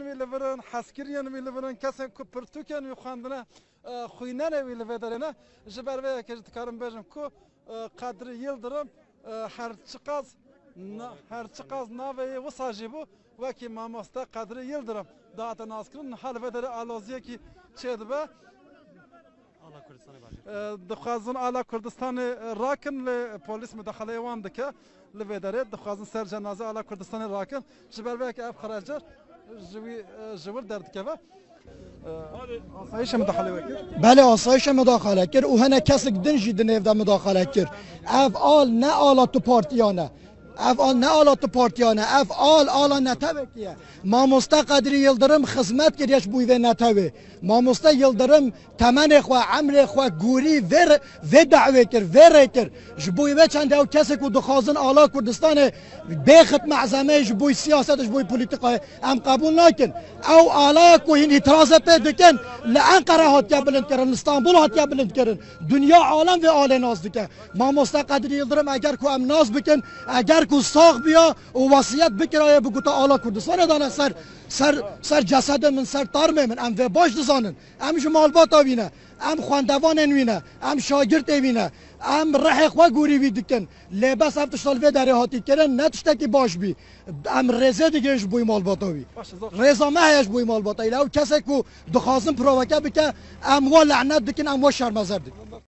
وی لبرن حسکریان وی لبرن کسی که پرتوکن وی خواندنه خوینن وی لبدرنه جبر وی که کارم بجم کو قدر یلدرم هر چقاز ناوی وساجی بو وکی ماماستا قدر یلدرم داعت ناسکرن حال بدر آلوزیه کی چه دبه دخوازن آلا کردستان راکن ل پلیس مداخله وان دکه لبدره دخوازن سر جنازه آلا کردستان راکن جبر وی که اف خراجر جور درد که آسایش مداخله وکر بله آسایش مداخله کرد و هنه کسی دنجی دنیو مداخله کرد افعال نه آلات پارتیانه افعال نه آلات پارتیانه افعال آلا نتوکیه ماموستا قدری یلدرم خدمت کردیش بوی و نتوه ماموستا یلدرم تمن خو عمر خو گوری و دعوه کرد و ریکر جبوی و چند او کسی که دخوازن آلا کردستان بخت معظمه جبوی سیاست جبوی پولیتیکای ام قبول نکن او آلا که این اعتراض پیدکن لانقره هاتیا بلند کردن استانبول هاتیا بلند کردن دنیا عالم و آل ناز دکه ماموستا قدری یلدرم اگر که ام ناز بکن اگر که ساق بیا و وصیت بکرایه بگوتا آلا کردستان دانه سر جسد من سر تارم من ام و باش دزانن ام جمالبات وینه ام خواندوان وینه ام شاگرد وینه ام رحق و گوری وی دکن لباس ام تشتال و داره هاتی کرن نتشتکی باش بی ام رزه دیگهش بوی مالباتاوی رزا مهیش بوی مالباتاوی لو کسی که دخوازن پروکه بکه ام و لعنت دکن ام و شرمزر دکن